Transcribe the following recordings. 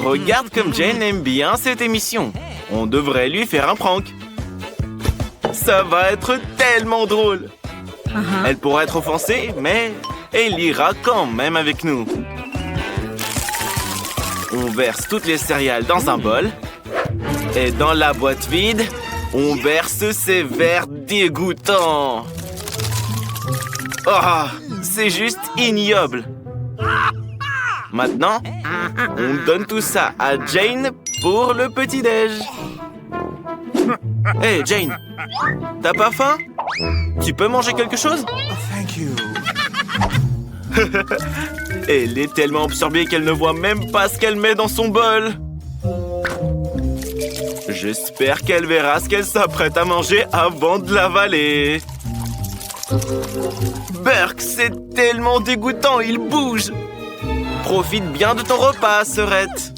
Regarde comme Jane aime bien cette émission. On devrait lui faire un prank. Ça va être tellement drôle. Elle pourra être offensée, mais elle ira quand même avec nous. On verse toutes les céréales dans un bol. Et dans la boîte vide, on verse ces verres dégoûtants. Oh, c'est juste ignoble. Maintenant, on donne tout ça à Jane pour le petit-déj. Hé, Jane, t'as pas faim? Tu peux manger quelque chose? Thank you. Elle est tellement absorbée qu'elle ne voit même pas ce qu'elle met dans son bol. J'espère qu'elle verra ce qu'elle s'apprête à manger avant de l'avaler. Burke, c'est tellement dégoûtant, il bouge. Profite bien de ton repas, sœurette.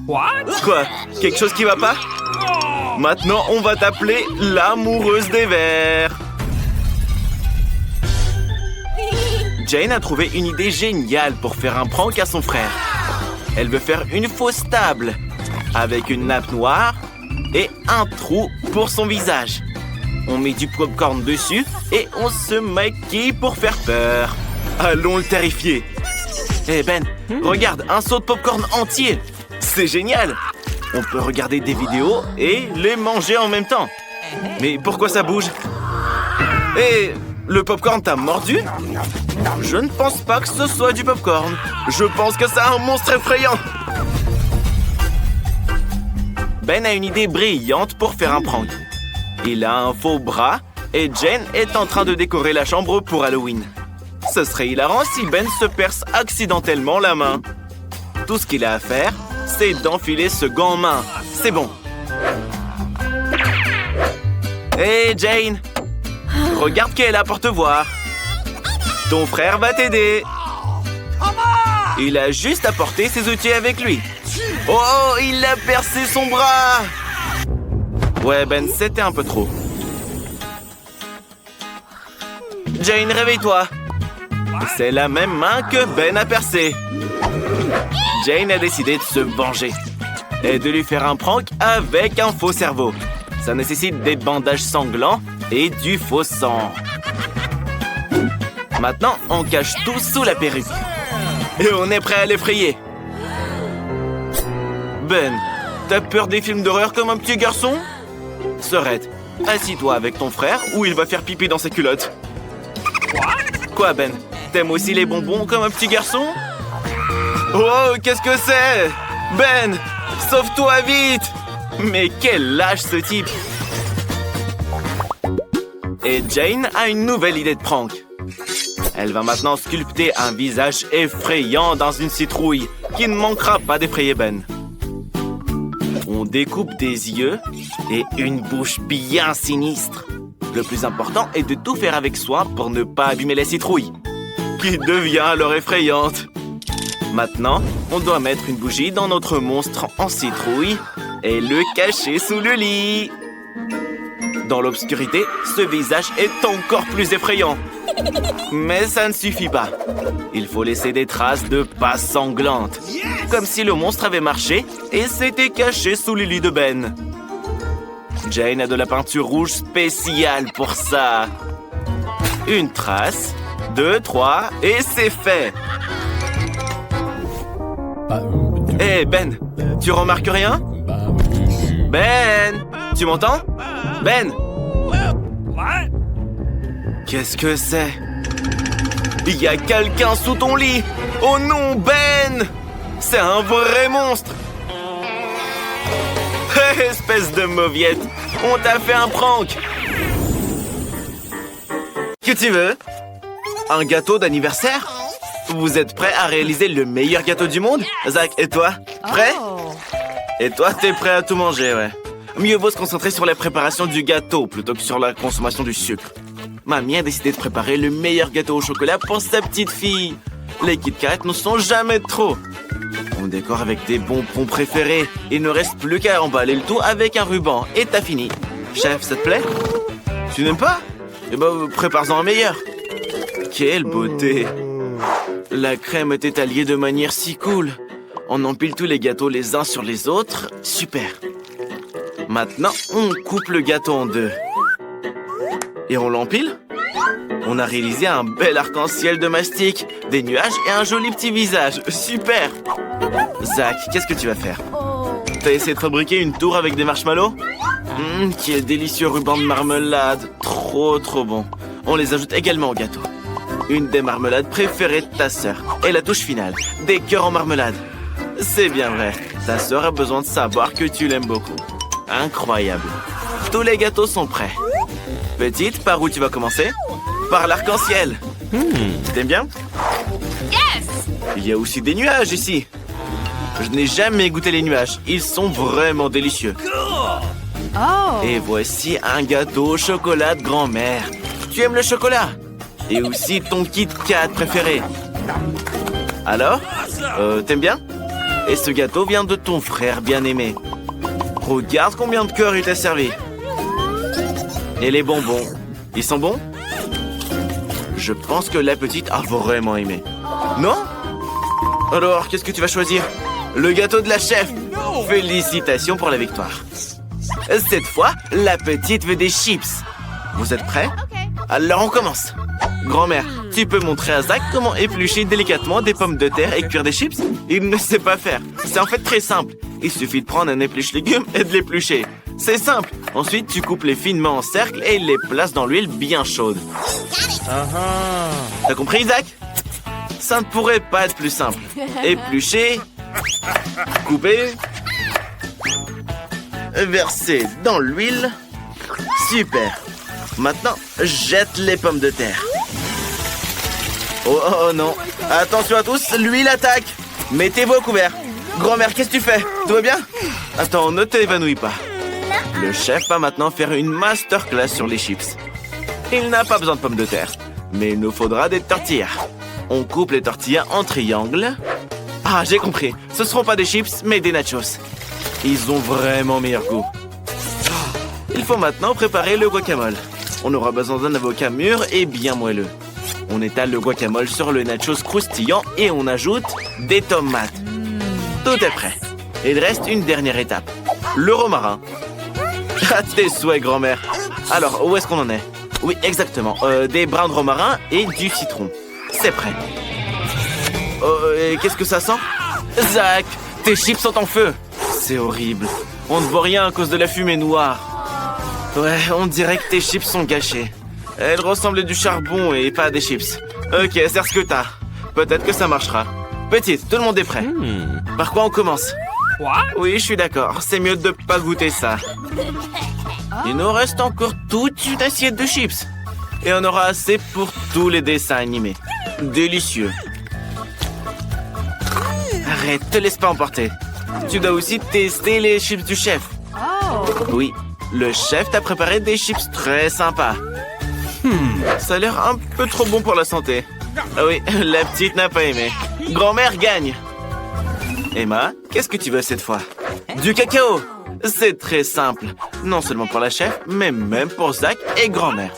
Quoi? Quelque chose qui va pas? Maintenant, on va t'appeler l'amoureuse des vers. Jane a trouvé une idée géniale pour faire un prank à son frère. Elle veut faire une fausse table avec une nappe noire et un trou pour son visage. On met du popcorn dessus et on se maquille pour faire peur. Allons le terrifier. Eh Ben, regarde, un seau de popcorn entier. C'est génial. On peut regarder des vidéos et les manger en même temps. Mais pourquoi ça bouge? Et le popcorn t'a mordu? Je ne pense pas que ce soit du popcorn. Je pense que c'est un monstre effrayant. Ben a une idée brillante pour faire un prank. Il a un faux bras et Jane est en train de décorer la chambre pour Halloween. Ce serait hilarant si Ben se perce accidentellement la main. Tout ce qu'il a à faire, c'est d'enfiler ce gant en main. C'est bon. Hé, Jane! Regarde qui est là pour te voir. Ton frère va t'aider. Il a juste à porter ses outils avec lui. Oh, il a percé son bras! Ouais, Ben, c'était un peu trop. Jane, réveille-toi. C'est la même main que Ben a percé. Jane a décidé de se venger et de lui faire un prank avec un faux cerveau. Ça nécessite des bandages sanglants et du faux sang. Maintenant, on cache tout sous la perruque. Et on est prêt à l'effrayer. Ben, t'as peur des films d'horreur comme un petit garçon? Sœurette, assis-toi avec ton frère ou il va faire pipi dans ses culottes. Quoi, Ben? T'aimes aussi les bonbons comme un petit garçon? Oh, qu'est-ce que c'est? Ben, sauve-toi vite! Mais quel lâche ce type! Et Jane a une nouvelle idée de prank. Elle va maintenant sculpter un visage effrayant dans une citrouille qui ne manquera pas d'effrayer Ben. On découpe des yeux et une bouche bien sinistre. Le plus important est de tout faire avec soin pour ne pas abîmer la citrouille, qui devient alors effrayante. Maintenant, on doit mettre une bougie dans notre monstre en citrouille et le cacher sous le lit. Dans l'obscurité, ce visage est encore plus effrayant. Mais ça ne suffit pas. Il faut laisser des traces de pas sanglantes, comme si le monstre avait marché et s'était caché sous le lit de Ben. Jane a de la peinture rouge spéciale pour ça. Une trace, 2, 3, et c'est fait. Hé, Ben, tu remarques rien? Ben, tu m'entends? Ben! Qu'est-ce que c'est? Il y a quelqu'un sous ton lit! Oh non, Ben! C'est un vrai monstre! Espèce de mauviette! On t'a fait un prank! Que tu veux? Un gâteau d'anniversaire? Vous êtes prêts à réaliser le meilleur gâteau du monde? Zach, et toi? Prêt? Et toi, t'es prêt à tout manger, ouais. Mieux vaut se concentrer sur la préparation du gâteau plutôt que sur la consommation du sucre. Mamie a décidé de préparer le meilleur gâteau au chocolat pour sa petite fille. Les Kit Kat ne sont jamais trop. On décore avec des bonbons préférés. Il ne reste plus qu'à emballer le tout avec un ruban. Et t'as fini. Chef, ça te plaît? Tu n'aimes pas? Eh ben, prépare-en un meilleur. Quelle beauté! La crème est étalée de manière si cool. On empile tous les gâteaux les uns sur les autres. Super. Maintenant, on coupe le gâteau en deux. Et on l'empile. On a réalisé un bel arc-en-ciel de mastic, des nuages et un joli petit visage. Super. Zach, qu'est-ce que tu vas faire? T'as essayé de fabriquer une tour avec des marshmallows? Quel délicieux ruban de marmelade. Trop bon. On les ajoute également au gâteau. Une des marmelades préférées de ta sœur. Et la touche finale, des cœurs en marmelade. C'est bien vrai. Ta sœur a besoin de savoir que tu l'aimes beaucoup. Incroyable. Tous les gâteaux sont prêts. Petite, par où tu vas commencer? Par l'arc-en-ciel. T'aimes bien? Yes! Il y a aussi des nuages ici. Je n'ai jamais goûté les nuages. Ils sont vraiment délicieux. Oh! Et voici un gâteau au chocolat de grand-mère. Tu aimes le chocolat? Et aussi ton Kit Kat préféré. Alors? T'aimes bien? Et ce gâteau vient de ton frère bien-aimé. Regarde combien de cœurs il t'a servi. Et les bonbons, ils sont bons? Je pense que la petite a vraiment aimé. Non? Alors, qu'est-ce que tu vas choisir? Le gâteau de la chef. Félicitations pour la victoire. Cette fois, la petite veut des chips. Vous êtes prêts? Alors on commence. Grand-mère, tu peux montrer à Zach comment éplucher délicatement des pommes de terre et cuire des chips? Il ne sait pas faire. C'est en fait très simple. Il suffit de prendre un épluche-légumes et de l'éplucher. C'est simple. Ensuite, tu coupes les finement en cercles et les places dans l'huile bien chaude. T'as compris, Zach? Ça ne pourrait pas être plus simple. Éplucher, couper, verser dans l'huile. Super. Maintenant, jette les pommes de terre. Oh non. Attention à tous, l'huile attaque. Mettez-vous au couvert. Grand-mère, qu'est-ce que tu fais? Tout va bien? Attends, ne t'évanouis pas. Le chef va maintenant faire une masterclass sur les chips. Il n'a pas besoin de pommes de terre, mais il nous faudra des tortillas. On coupe les tortillas en triangle. Ah, j'ai compris. Ce ne seront pas des chips, mais des nachos. Ils ont vraiment meilleur goût. Il faut maintenant préparer le guacamole. On aura besoin d'un avocat mûr et bien moelleux. On étale le guacamole sur le nachos croustillant et on ajoute des tomates. Tout est prêt. Il reste une dernière étape. Le romarin. À tes souhaits, grand-mère. Alors, où est-ce qu'on en est? Oui, exactement. Des brins de romarin et du citron. C'est prêt. Et qu'est-ce que ça sent? Zach, tes chips sont en feu. C'est horrible. On ne voit rien à cause de la fumée noire. Ouais, on dirait que tes chips sont gâchées. Elles ressemblent à du charbon et pas à des chips. Ok, sers ce que t'as. Peut-être que ça marchera. Petite, tout le monde est prêt. Par quoi on commence? Oui, je suis d'accord. C'est mieux de pas goûter ça. Il nous reste encore toute une assiette de chips. Et on aura assez pour tous les dessins animés. Délicieux. Arrête, te laisse pas emporter. Tu dois aussi tester les chips du chef. Oui, le chef t'a préparé des chips très sympas. Ça a l'air un peu trop bon pour la santé. Ah oui, la petite n'a pas aimé. Grand-mère gagne. Emma, qu'est-ce que tu veux cette fois? Du cacao. C'est très simple. Non seulement pour la chef, mais même pour Zach et grand-mère.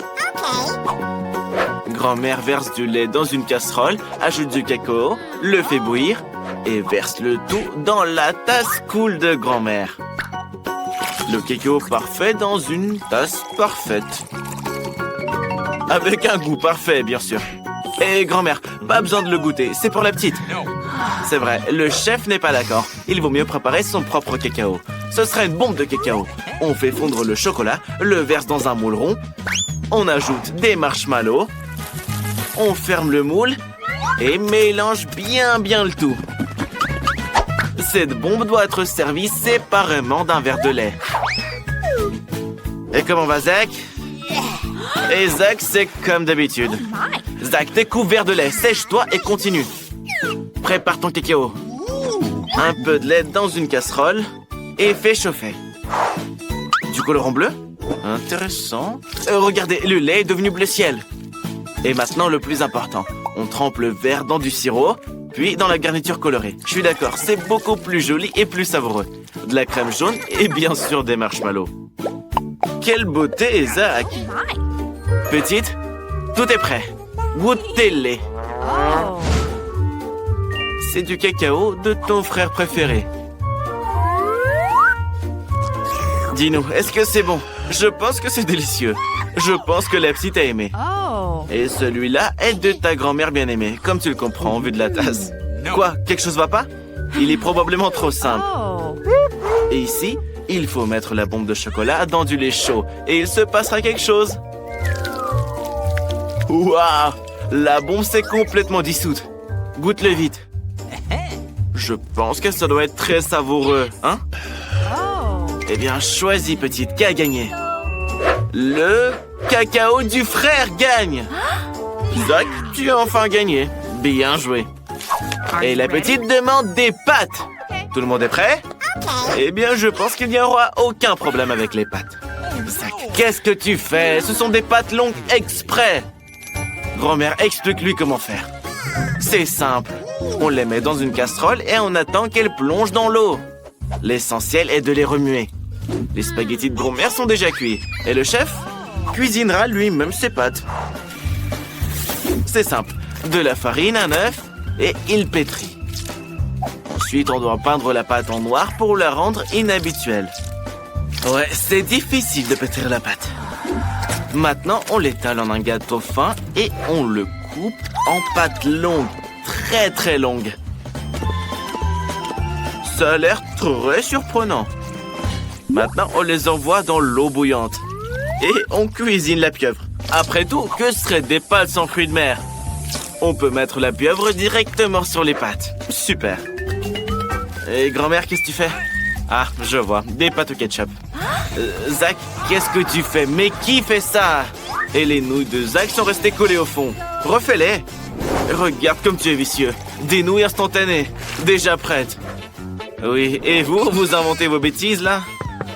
Grand-mère verse du lait dans une casserole, ajoute du cacao, le fait bouillir et verse le tout dans la tasse cool de grand-mère. Le cacao parfait dans une tasse parfaite. Avec un goût parfait, bien sûr. Et grand-mère, pas besoin de le goûter, c'est pour la petite. C'est vrai, le chef n'est pas d'accord. Il vaut mieux préparer son propre cacao. Ce serait une bombe de cacao. On fait fondre le chocolat, le verse dans un moule rond. On ajoute des marshmallows. On ferme le moule et mélange bien le tout. Cette bombe doit être servie séparément d'un verre de lait. Et comment va Zach? Et Zach, c'est comme d'habitude. Zach, t'es couvert de lait. Sèche-toi et continue. Prépare ton cacao. Un peu de lait dans une casserole et fais chauffer. Du colorant bleu? Intéressant. Regardez, le lait est devenu bleu ciel. Et maintenant, le plus important. On trempe le verre dans du sirop, puis dans la garniture colorée. Je suis d'accord, c'est beaucoup plus joli et plus savoureux. De la crème jaune et bien sûr des marshmallows. Quelle beauté, Zach! Petite, tout est prêt. Goûtez-les. c'est du cacao de ton frère préféré. Dis-nous, est-ce que c'est bon? Je pense que c'est délicieux. Je pense que la petite a aimé. Oh. Et celui-là est de ta grand-mère bien-aimée, comme tu le comprends vu de la tasse. Quoi? Quelque chose va pas? Il est probablement trop simple. Oh. Et ici, il faut mettre la bombe de chocolat dans du lait chaud et il se passera quelque chose. Waouh! La bombe s'est complètement dissoute. Goûte-le vite. Je pense que ça doit être très savoureux, hein? Oh. Eh bien, choisis, petite, qui a gagné? Le cacao du frère gagne! Zach, tu as enfin gagné. Bien joué. Et la petite demande des pâtes. Tout le monde est prêt? Eh bien, je pense qu'il n'y aura aucun problème avec les pâtes. Zach, qu'est-ce que tu fais? Ce sont des pâtes longues exprès. Grand-mère, explique-lui comment faire. C'est simple. On les met dans une casserole et on attend qu'elles plongent dans l'eau. L'essentiel est de les remuer. Les spaghettis de grand-mère sont déjà cuits. Et le chef cuisinera lui-même ses pâtes. C'est simple. De la farine, un œuf et il pétrit. Ensuite, on doit peindre la pâte en noir pour la rendre inhabituelle. Ouais, c'est difficile de pétrir la pâte. Maintenant, on l'étale en un gâteau fin et on le coupe en pâte longue, très très longue. Ça a l'air très surprenant. Maintenant, on les envoie dans l'eau bouillante. Et on cuisine la pieuvre. Après tout, que seraient des pâtes sans fruits de mer? On peut mettre la pieuvre directement sur les pâtes. Super. Et grand-mère, qu'est-ce que tu fais? Ah, je vois. Des pâtes au ketchup. Zach, qu'est-ce que tu fais? Mais qui fait ça? Et les nouilles de Zach sont restées collées au fond. Refais-les. Regarde comme tu es vicieux. Des nouilles instantanées. Déjà prêtes. Oui, et vous inventez vos bêtises, là?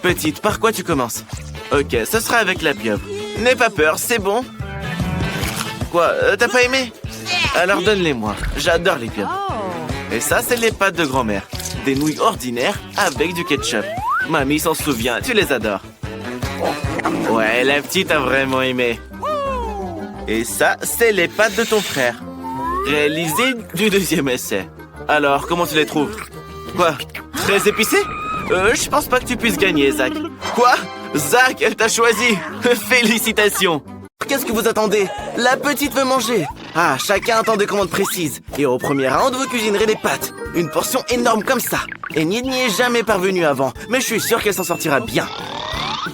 Petite, par quoi tu commences? Ok, ce sera avec la pieuvre. N'aie pas peur, c'est bon. Quoi, t'as pas aimé? Alors donne-les-moi. J'adore les pieuvres. Oh. Et ça, c'est les pâtes de grand-mère. Des nouilles ordinaires avec du ketchup. Mamie s'en souvient, tu les adores. Ouais, la petite a vraiment aimé. Et ça, c'est les pâtes de ton frère. Réalisées du deuxième essai. Alors, comment tu les trouves? Quoi? Très épicées? Je pense pas que tu puisses gagner, Zach. Quoi? Zach, elle t'a choisi. Félicitations. Qu'est-ce que vous attendez? La petite veut manger. Ah, chacun attend des commandes précises. Et au premier round, vous cuisinerez des pâtes. Une portion énorme comme ça. Enid n'y est jamais parvenue avant, mais je suis sûr qu'elle s'en sortira bien.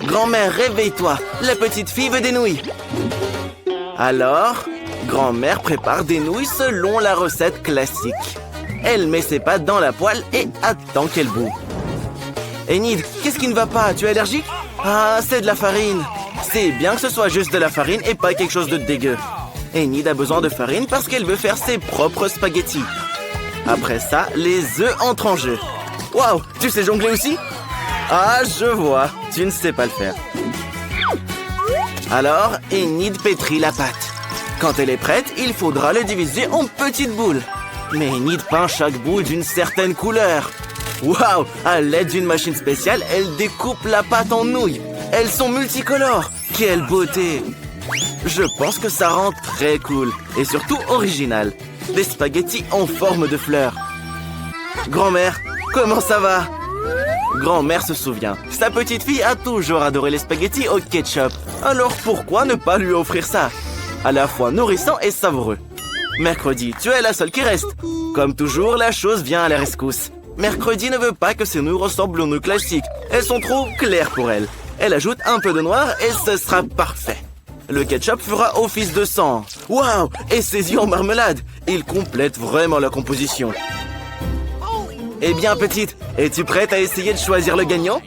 Grand-mère, réveille-toi. La petite fille veut des nouilles. Alors, grand-mère prépare des nouilles selon la recette classique. Elle met ses pâtes dans la poêle et attend qu'elles bout. Enid, qu'est-ce qui ne va pas? Tu es allergique? Ah, c'est de la farine. C'est bien que ce soit juste de la farine et pas quelque chose de dégueu. Enid a besoin de farine parce qu'elle veut faire ses propres spaghettis. Après ça, les œufs entrent en jeu. Waouh, tu sais jongler aussi? Ah, je vois, tu ne sais pas le faire. Alors, Enid pétrit la pâte. Quand elle est prête, il faudra le diviser en petites boules. Mais Enid peint chaque boule d'une certaine couleur. Waouh, à l'aide d'une machine spéciale, elle découpe la pâte en nouilles. Elles sont multicolores. Quelle beauté! Je pense que ça rend très cool et surtout original. Des spaghettis en forme de fleurs. Grand-mère, comment ça va? Grand-mère se souvient. Sa petite fille a toujours adoré les spaghettis au ketchup. Alors pourquoi ne pas lui offrir ça? À la fois nourrissant et savoureux. Mercredi, tu es la seule qui reste. Comme toujours, la chose vient à la rescousse. Mercredi ne veut pas que ses nouilles ressemblent aux nouilles classiques. Elles sont trop claires pour elle. Elle ajoute un peu de noir et ce sera parfait. Le ketchup fera office de sang. Waouh! Et ses yeux en marmelade. Il complète vraiment la composition. Eh bien, petite, es-tu prête à essayer de choisir le gagnant?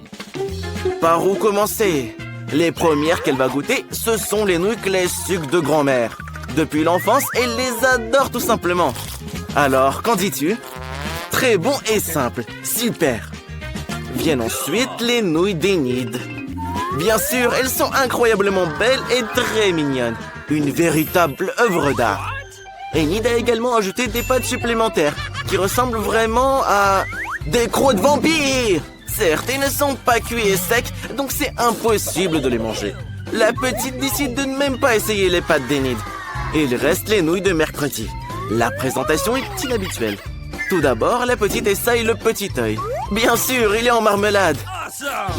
Par où commencer? Les premières qu'elle va goûter, ce sont les nouilles classiques de grand-mère. Depuis l'enfance, elle les adore tout simplement. Alors, qu'en dis-tu? Très bon et simple. Super. Viennent ensuite les nouilles d'Enid. Bien sûr, elles sont incroyablement belles et très mignonnes. Une véritable œuvre d'art. Enid a également ajouté des pâtes supplémentaires qui ressemblent vraiment à des crocs de vampires. Certes, ils ne sont pas cuits et secs, donc c'est impossible de les manger. La petite décide de ne même pas essayer les pâtes d'Enid. Il reste les nouilles de mercredi. La présentation est inhabituelle. Tout d'abord, la petite essaye le petit œil. Bien sûr, il est en marmelade.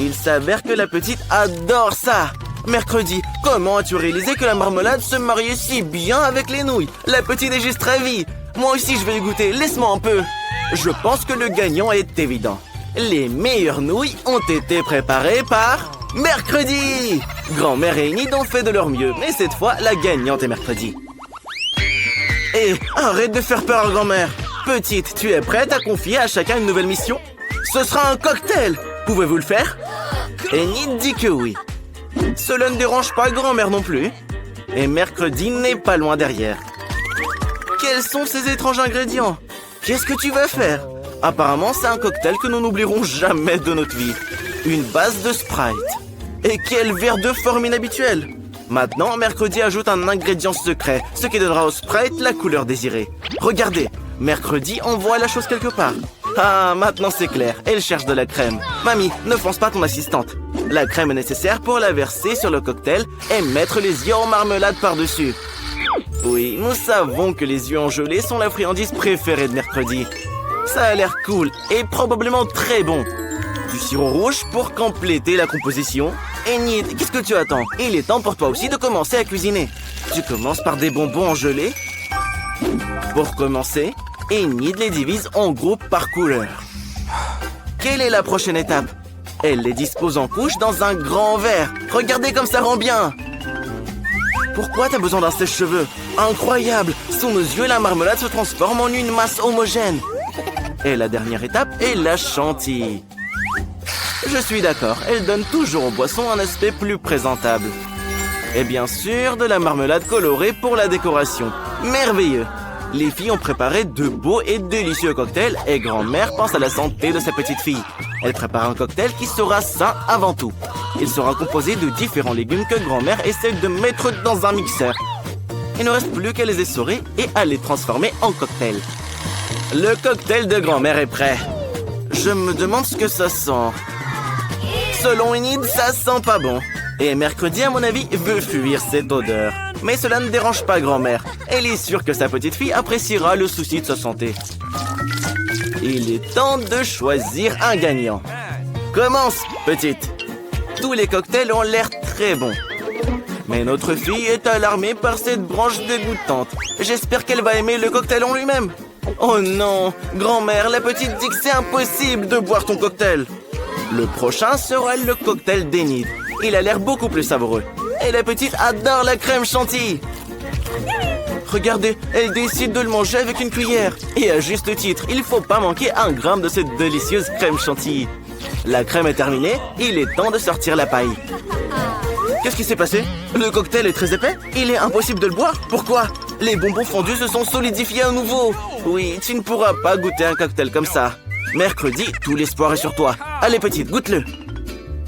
Il s'avère que la petite adore ça. Mercredi, comment as-tu réalisé que la marmelade se mariait si bien avec les nouilles? La petite est juste ravie. Moi aussi, je vais y goûter. Laisse-moi un peu. Je pense que le gagnant est évident. Les meilleures nouilles ont été préparées par Mercredi. Grand-mère et Enid ont fait de leur mieux, mais cette fois, la gagnante est Mercredi. Et arrête de faire peur à grand-mère. Petite, tu es prête à confier à chacun une nouvelle mission? Ce sera un cocktail. Pouvez-vous le faire? Enid dit que oui. Cela ne dérange pas grand-mère non plus. Et Mercredi n'est pas loin derrière. Quels sont ces étranges ingrédients? Qu'est-ce que tu vas faire? Apparemment, c'est un cocktail que nous n'oublierons jamais de notre vie. Une base de Sprite. Et quel verre de forme inhabituelle! Maintenant, Mercredi ajoute un ingrédient secret, ce qui donnera au Sprite la couleur désirée. Regardez, Mercredi envoie la chose quelque part. Ah, maintenant c'est clair, elle cherche de la crème. Mamie, ne fonce pas ton assistante. La crème est nécessaire pour la verser sur le cocktail et mettre les yeux en marmelade par-dessus. Oui, nous savons que les yeux en gelée sont la friandise préférée de Mercredi. Ça a l'air cool et probablement très bon. Du sirop rouge pour compléter la composition. Enid, qu'est-ce que tu attends? Il est temps pour toi aussi de commencer à cuisiner. Tu commences par des bonbons en gelée. Pour commencer, Enid les divise en groupes par couleur. Quelle est la prochaine étape? Elle les dispose en couches dans un grand verre. Regardez comme ça rend bien. Pourquoi t'as besoin d'un sèche-cheveux? Incroyable! Sous nos yeux, la marmelade se transforme en une masse homogène. Et la dernière étape est la chantilly. Je suis d'accord, elle donne toujours aux boissons un aspect plus présentable. Et bien sûr, de la marmelade colorée pour la décoration. Merveilleux! Les filles ont préparé de beaux et délicieux cocktails et grand-mère pense à la santé de sa petite fille. Elle prépare un cocktail qui sera sain avant tout. Il sera composé de différents légumes que grand-mère essaie de mettre dans un mixeur. Il ne reste plus qu'à les essorer et à les transformer en cocktail. Le cocktail de grand-mère est prêt. Je me demande ce que ça sent. Selon Enid, ça sent pas bon. Et Mercredi, à mon avis, veut fuir cette odeur. Mais cela ne dérange pas grand-mère. Elle est sûre que sa petite fille appréciera le souci de sa santé. Il est temps de choisir un gagnant. Commence, petite. Tous les cocktails ont l'air très bons. Mais notre fille est alarmée par cette branche dégoûtante. J'espère qu'elle va aimer le cocktail en lui-même. Oh non, grand-mère, la petite dit que c'est impossible de boire ton cocktail. Le prochain sera le cocktail d'Enid. Il a l'air beaucoup plus savoureux. Et la petite adore la crème chantilly. Regardez, elle décide de le manger avec une cuillère. Et à juste titre, il faut pas manquer un gramme de cette délicieuse crème chantilly. La crème est terminée, il est temps de sortir la paille. Qu'est-ce qui s'est passé? Le cocktail est très épais? Il est impossible de le boire? Pourquoi? Les bonbons fondus se sont solidifiés à nouveau. Oui, tu ne pourras pas goûter un cocktail comme ça. Mercredi, tout l'espoir est sur toi. Allez petite, goûte-le.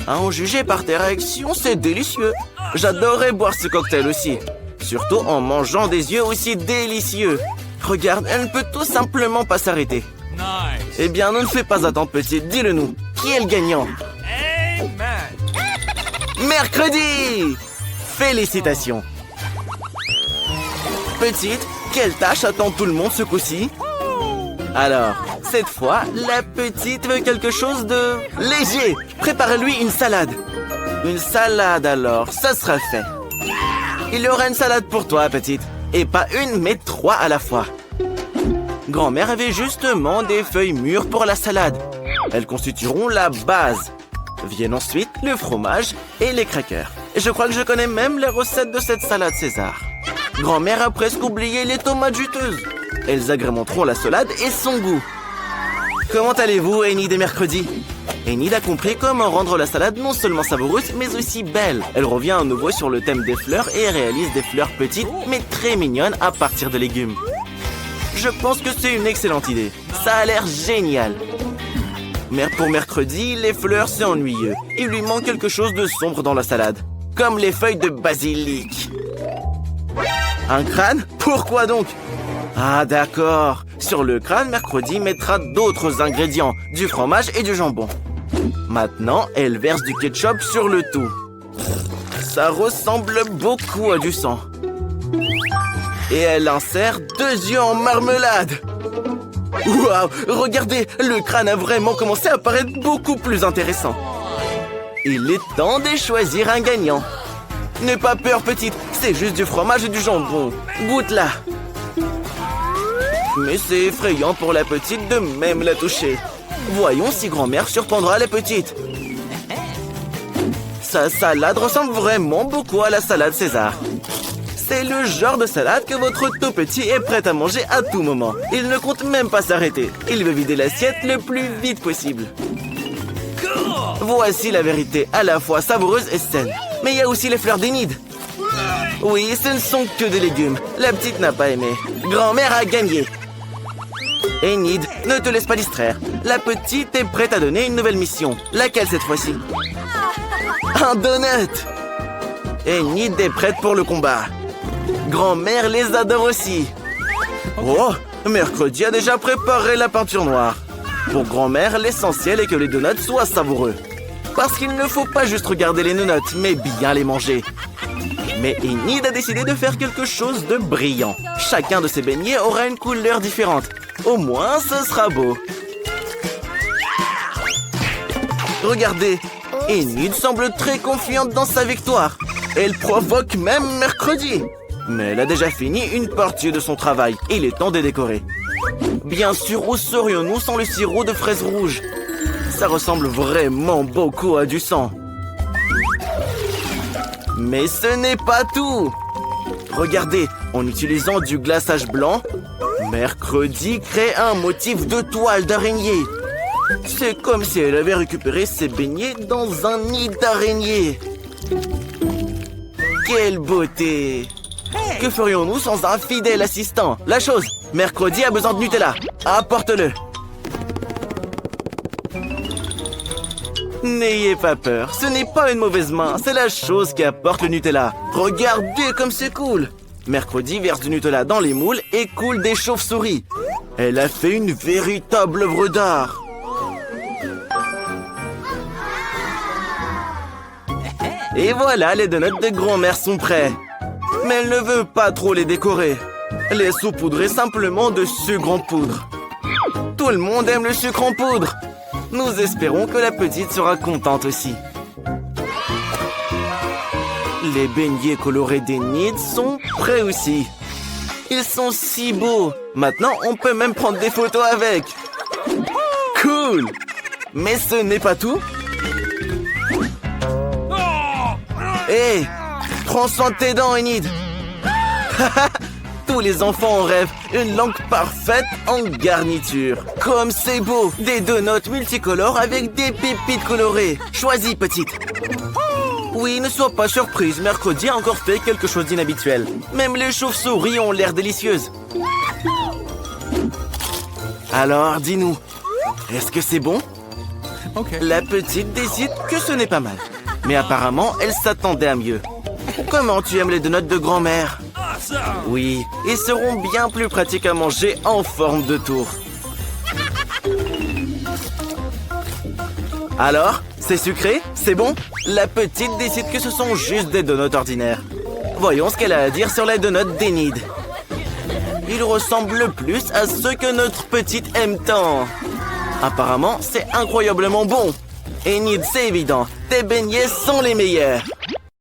À en juger par tes réactions, c'est délicieux. J'adorerais boire ce cocktail aussi. Surtout en mangeant des yeux aussi délicieux. Regarde, elle ne peut tout simplement pas s'arrêter. Nice. Eh bien, ne fais pas attendre petite, dis-le nous. Qui est le gagnant? Amen. Mercredi! Félicitations. Petite, quelle tâche attend tout le monde ce coup-ci? Alors, cette fois, la petite veut quelque chose de léger. Prépare-lui une salade. Une salade alors, ça sera fait. Il y aura une salade pour toi, petite. Et pas une, mais 3 à la fois. Grand-mère avait justement des feuilles mûres pour la salade. Elles constitueront la base. Viennent ensuite le fromage et les crackers. Et je crois que je connais même les recettes de cette salade César. Grand-mère a presque oublié les tomates juteuses. Elles agrémenteront la salade et son goût. Comment allez-vous, Enid et Mercredi? Enid a compris comment rendre la salade non seulement savoureuse, mais aussi belle. Elle revient à nouveau sur le thème des fleurs et réalise des fleurs petites, mais très mignonnes à partir de légumes. Je pense que c'est une excellente idée. Ça a l'air génial. Mais pour Mercredi, les fleurs, c'est ennuyeux. Il lui manque quelque chose de sombre dans la salade. Comme les feuilles de basilic. Un crâne? Pourquoi donc? Ah d'accord. Sur le crâne, Mercredi mettra d'autres ingrédients, du fromage et du jambon. Maintenant, elle verse du ketchup sur le tout. Ça ressemble beaucoup à du sang. Et elle insère 2 yeux en marmelade. Waouh, regardez, le crâne a vraiment commencé à paraître beaucoup plus intéressant. Il est temps de choisir un gagnant. N'aie pas peur, petite, c'est juste du fromage et du jambon. Goûte-la. Mais c'est effrayant pour la petite de même la toucher. Voyons si grand-mère surprendra la petite. Sa salade ressemble vraiment beaucoup à la salade César. C'est le genre de salade que votre tout petit est prêt à manger à tout moment. Il ne compte même pas s'arrêter. Il veut vider l'assiette le plus vite possible. Voici la vérité, à la fois savoureuse et saine. Mais il y a aussi les fleurs d'Enid. Oui, ce ne sont que des légumes. La petite n'a pas aimé. Grand-mère a gagné. Enid, ne te laisse pas distraire. La petite est prête à donner une nouvelle mission. Laquelle cette fois-ci? Un donut! Enid est prête pour le combat. Grand-mère les adore aussi. Oh, mercredi a déjà préparé la peinture noire. Pour grand-mère, l'essentiel est que les donuts soient savoureux. Parce qu'il ne faut pas juste regarder les donuts, mais bien les manger. Mais Enid a décidé de faire quelque chose de brillant. Chacun de ses beignets aura une couleur différente. Au moins, ce sera beau. Regardez, Enid semble très confiante dans sa victoire. Elle provoque même mercredi. Mais elle a déjà fini une partie de son travail. Il est temps de décorer. Bien sûr, où serions-nous sans le sirop de fraises rouges? Ça ressemble vraiment beaucoup à du sang. Mais ce n'est pas tout. Regardez, en utilisant du glaçage blanc, mercredi crée un motif de toile d'araignée. C'est comme si elle avait récupéré ses beignets dans un nid d'araignée. Quelle beauté! Que ferions-nous sans un fidèle assistant? La chose, mercredi a besoin de Nutella. Apporte-le. N'ayez pas peur, ce n'est pas une mauvaise main, c'est la chose qui apporte le Nutella. Regardez comme c'est cool. Mercredi verse du Nutella dans les moules et coule des chauves-souris. Elle a fait une véritable œuvre d'art. Et voilà, les donuts de grand-mère sont prêts. Mais elle ne veut pas trop les décorer. Les saupoudrer simplement de sucre en poudre. Tout le monde aime le sucre en poudre. Nous espérons que la petite sera contente aussi. Les beignets colorés d'Enid sont prêts aussi. Ils sont si beaux. Maintenant, on peut même prendre des photos avec. Cool! Mais ce n'est pas tout. Hé! Prends soin de tes dents, Enid. Tous les enfants en rêvent. Une langue parfaite en garniture. Comme c'est beau. Des donuts multicolores avec des pépites colorées. Choisis, petite. Oui, ne sois pas surprise. Mercredi a encore fait quelque chose d'inhabituel. Même les chauves-souris ont l'air délicieuses. Alors, dis-nous. Est-ce que c'est bon? La petite décide que ce n'est pas mal. Mais apparemment, elle s'attendait à mieux. Comment tu aimes les donuts de grand-mère? Oui, ils seront bien plus pratiques à manger en forme de tour. Alors, c'est sucré? C'est bon? La petite décide que ce sont juste des donuts ordinaires. Voyons ce qu'elle a à dire sur les donuts d'Enid. Ils ressemblent le plus à ceux que notre petite aime tant. Apparemment, c'est incroyablement bon. Enid, c'est évident, tes beignets sont les meilleurs.